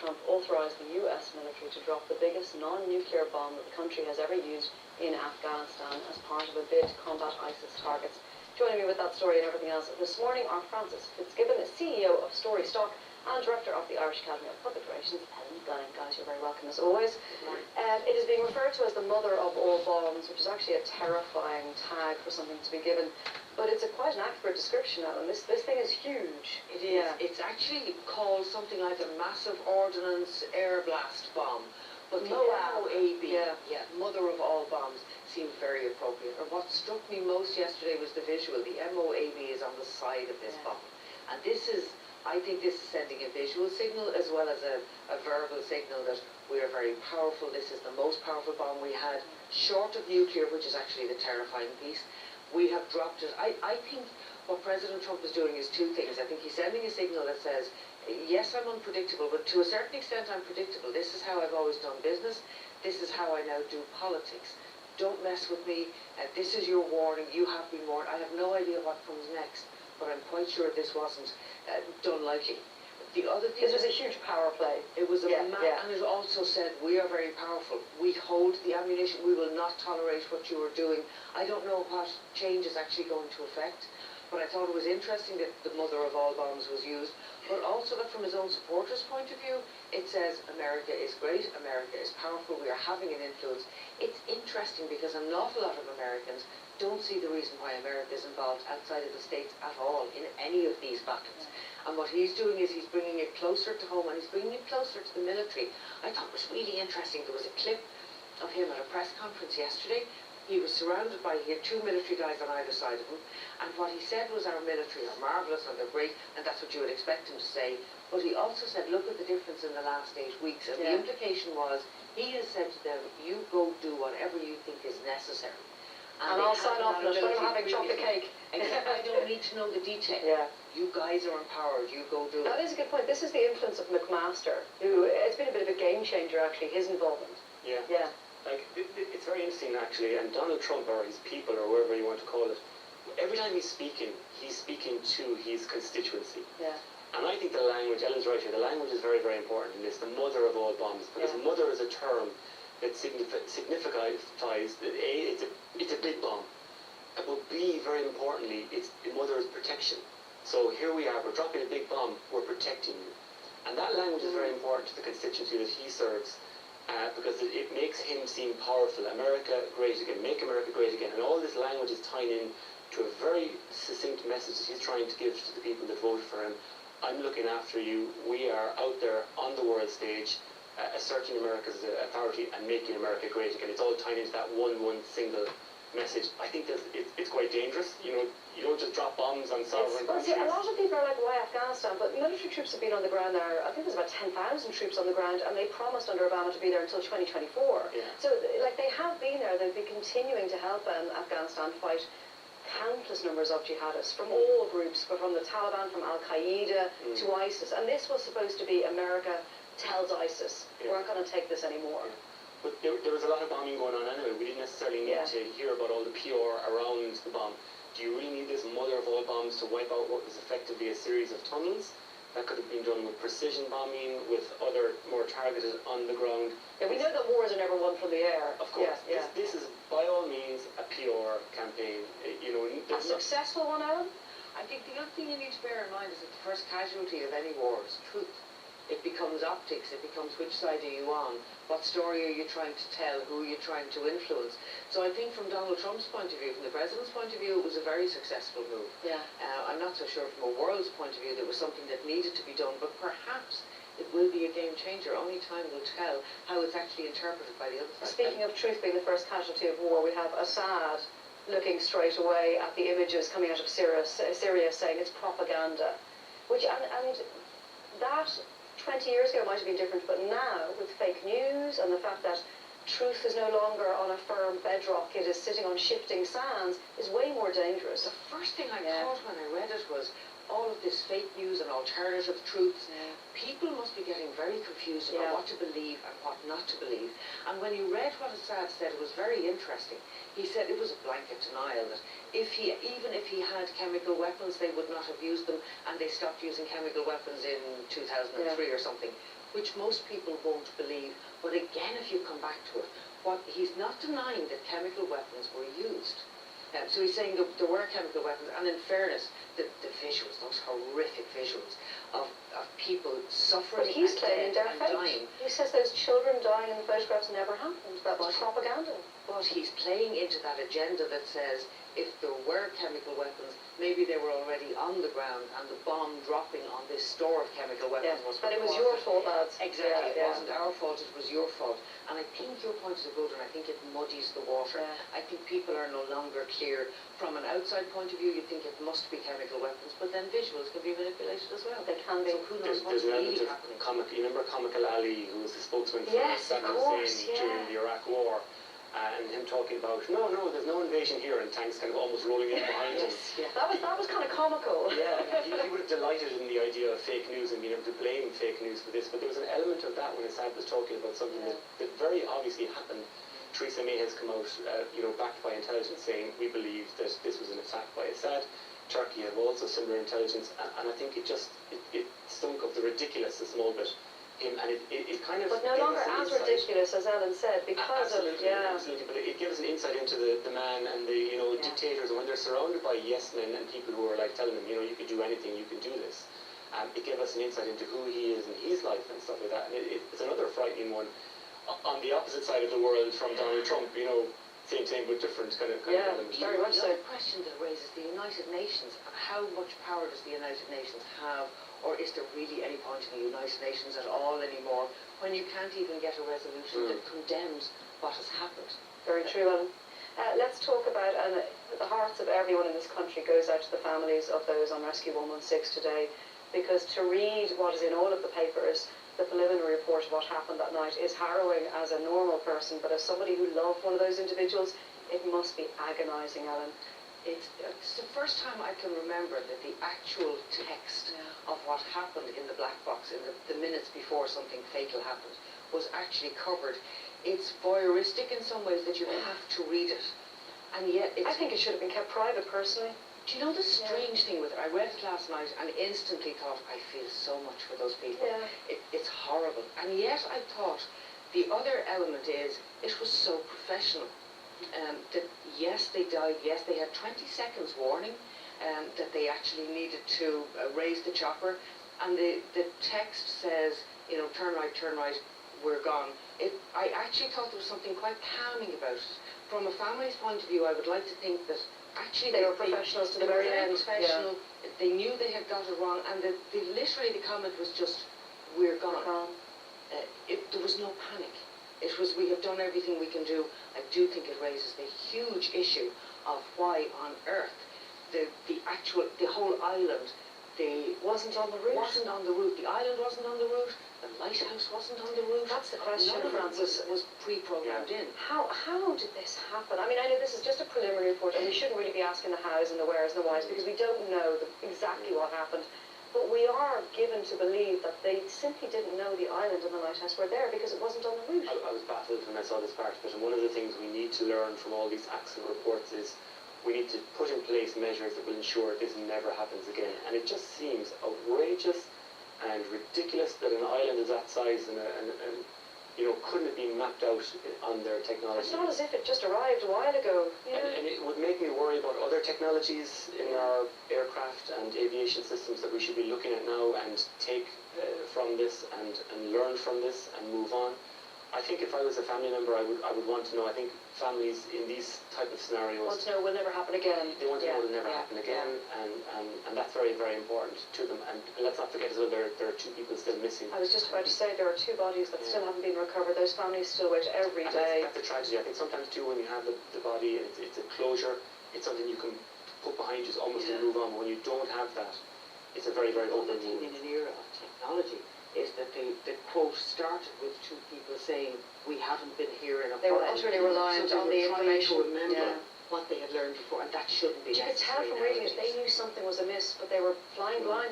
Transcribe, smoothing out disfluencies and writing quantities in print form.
Trump authorized the US military to drop the biggest non-nuclear bomb that the country has ever used in Afghanistan as part of a bid to combat ISIS targets. Joining me with that story and everything else this morning are Francis Fitzgibbon, the CEO of Story Stock and Director of the Irish Academy of Public Relations. Guys, you're very welcome as always. It is being referred to as the mother of all bombs, which is actually a terrifying tag for something to be given. But it's quite an accurate description, Alan. This thing is huge. It is. Yeah. It's actually called something like a massive ordnance air blast bomb. But the MOAB, mother of all bombs, seemed very appropriate. And what struck me most yesterday was the visual. The MOAB is on the side of this bomb. And I think this is sending a visual signal as well as a verbal signal that we are very powerful. This is the most powerful bomb we had, short of nuclear, which is actually the terrifying piece. We have dropped it. I think what President Trump is doing is two things. I think he's sending a signal that says, yes, I'm unpredictable, but to a certain extent I'm predictable. This is how I've always done business. This is how I now do politics. Don't mess with me. This is your warning. You have been warned. I have no idea what comes next, but I'm quite sure this wasn't done lightly. The other thing, this was a huge power play. It was and it also said we are very powerful. We hold the ammunition. We will not tolerate what you are doing. I don't know what change is actually going to affect, but I thought it was interesting that the mother of all bombs was used, but also that from his own supporters' point of view, it says America is great, America is powerful, we are having an influence. It's interesting because an awful lot of Americans don't see the reason why America is involved outside of the States at all in any of these battles. And what he's doing is he's bringing it closer to home, and he's bringing it closer to the military. I thought it was really interesting. There was a clip of him at a press conference yesterday. He was surrounded by, he had two military guys on either side of him, and what he said was our military are marvellous and they're great, and that's what you would expect him to say. But he also said, look at the difference in the last 8 weeks. And the implication was, he has said to them, you go do whatever you think is necessary. And I'll sign off on it, but I'm having chocolate cake. Except I don't need to know the detail. You guys are empowered, you go do it. That is a good point. This is the influence of McMaster, who, it's been a bit of a game changer actually, his involvement. Like, it's very interesting actually, and Donald Trump or his people or whatever you want to call it, every time he's speaking to his constituency. And I think the language, Ellen's right here, the language is very, very important in this, the mother of all bombs, because mother is a term that signifies it's a big bomb. But B, very importantly, mother is protection. So here we are, we're dropping a big bomb, we're protecting you. And that language is very important to the constituency that he serves, because it makes him seem powerful. America great again, make America great again. And all this language is tying in to a very succinct message that he's trying to give to the people that voted for him. I'm looking after you. We are out there on the world stage, asserting America's authority and making America great again. It's all tied into that one single message. I think that it's quite dangerous. You know, you don't just drop bombs on sovereign countries. See, a lot of people are like, why Afghanistan? But military troops have been on the ground there. I think there's about 10,000 troops on the ground, and they promised under Obama to be there until 2024. So, like, they have been there. They'll be continuing to help Afghanistan fight countless numbers of jihadists from all groups, but from the Taliban, from Al-Qaeda to ISIS. And this was supposed to be America tells ISIS, we're not going to take this anymore. But there was a lot of bombing going on anyway. We didn't necessarily need to hear about all the PR around the bomb. Do you really need this mother of all bombs to wipe out what was effectively a series of tunnels? That could have been done with precision bombing, with other more targeted on the ground. We know that wars are never won from the air. Of course. This is by all means a PR campaign. You know, a successful one, Alan? I think the other thing you need to bear in mind is that the first casualty of any war is truth. It becomes optics, it becomes which side are you on, what story are you trying to tell, who are you trying to influence. So I think from Donald Trump's point of view, from the President's point of view, it was a very successful move. I'm not so sure from a world's point of view that was something that needed to be done, but perhaps it will be a game changer. Only time will tell how it's actually interpreted by the other side. Speaking of truth being the first casualty of war, we have Assad looking straight away at the images coming out of Syria saying it's propaganda. Which, and that 20 years ago might have been different, but now, with fake news and the fact that truth is no longer on a firm bedrock, it is sitting on shifting sands, is way more dangerous. The first thing I thought when I read it was, all of this fake news and alternative truths, people must be getting very confused about what to believe and what not to believe. And when you read what Assad said, it was very interesting. He said it was a blanket denial that even if he had chemical weapons, they would not have used them, and they stopped using chemical weapons in 2003 or something. which most people won't believe. But again, if you come back to it, he's not denying that chemical weapons were used. So he's saying that there were chemical weapons, and in fairness, the visuals, those horrific visuals of people suffering but he's and claiming dead they're and fake. dying. He says those children dying in the photographs never happened. That was propaganda. But he's playing into that agenda that says if there were chemical weapons, maybe they were already on the ground, and the bomb dropping on this store of chemical weapons was but it was your fault, lads. Exactly, it wasn't our fault, it was your fault. And I think your point is a good one. I think it muddies the water. I think people are no longer clear. From an outside point of view, you think it must be chemical weapons, but then visuals can be manipulated as well. They can be. So who knows what's really happening. You remember Comical Ali, who was the spokesman for of Saddam course, Hussein during the Iraq War, and him talking about, no, there's no invasion here, and tanks kind of almost rolling in behind him. That was kind of comical. Yeah, he would have delighted in the idea of fake news and being able to blame fake news for this, but there was an element of that when Assad was talking about something that very obviously happened. Theresa May has come out, backed by intelligence, saying we believe that this was an attack by Assad. Turkey have also similar intelligence, and I think it stunk of the ridiculous a small bit. And it kind of... But no longer as ridiculous, as Ellen said, because absolutely, but it gives an insight into the man and the dictators, and when they're surrounded by yes men and people who are like telling them, you can do anything, you can do this. It gave us an insight into who he is in his life and stuff like that. And it's another frightening one on the opposite side of the world from Donald Trump, same but different kind of element. Very much so. The question that raises the United Nations, how much power does the United Nations have, or is there really any point in the United Nations at all anymore when you can't even get a resolution that condemns what has happened? Very true, Ellen. Let's talk about, and the hearts of everyone in this country goes out to the families of those on Rescue 116 today, because to read what is in all of the papers, the preliminary report of what happened that night is harrowing as a normal person, but as somebody who loved one of those individuals, it must be agonising, Ellen. It's the first time I can remember that the actual text of what happened in the black box in the minutes before something fatal happened was actually covered. It's voyeuristic in some ways that you have to read it, and yet I think it should have been kept private, personally. Do you know the strange thing with it? I read it last night and instantly thought, I feel so much for those people. It's horrible. And yet I thought the other element is it was so professional. That yes, they died, yes, they had 20 seconds warning, that they actually needed to raise the chopper, and the text says, turn right, we're gone. I actually thought there was something quite calming about it. From a family's point of view, I would like to think that actually they were professionals to the very end. Professional. They knew they had got it wrong, and literally the comment was just, we're gone. There was no panic. It was, we have done everything we can do. I do think it raises the huge issue of why on earth the whole island wasn't on the route. The island wasn't on the route. The lighthouse wasn't on the route. That's the question, Francis. Was pre-programmed in. How did this happen? I mean, I know this is just a preliminary report, and we shouldn't really be asking the hows and the wheres and the whys, because we don't know exactly what happened. But we are given to believe that they simply didn't know the island and the lighthouse were there because it wasn't on the route. I was baffled when I saw this part of it, and one of the things we need to learn from all these accident reports is we need to put in place measures that will ensure this never happens again. And it just seems outrageous and ridiculous that an island is that size and couldn't have been mapped out on their technology. It's not as if it just arrived a while ago. And it would make me worry about other technologies in our aircraft and aviation systems that we should be looking at now and take from this and learn from this and move on. I think if I was a family member, I would want to know. I think families in these type of scenarios want to know it will never happen again. They want to know it will never happen again, and that's very, very important to them. And let's not forget as well, there are 2 people still missing. I was just about to say there are 2 bodies that still haven't been recovered. Those families still wait every day. That's a tragedy. I think sometimes too when you have the body, it's a closure. It's something you can put behind you almost and move on. When you don't have that, it's a very, very open wound. In an era of technology, is that the quote started with 2 people saying, we haven't been here in a while. They were utterly reliant on the information. To remember what they had learned before, and that shouldn't be necessary. You could tell from reading it, they knew something was amiss, but they were flying blind.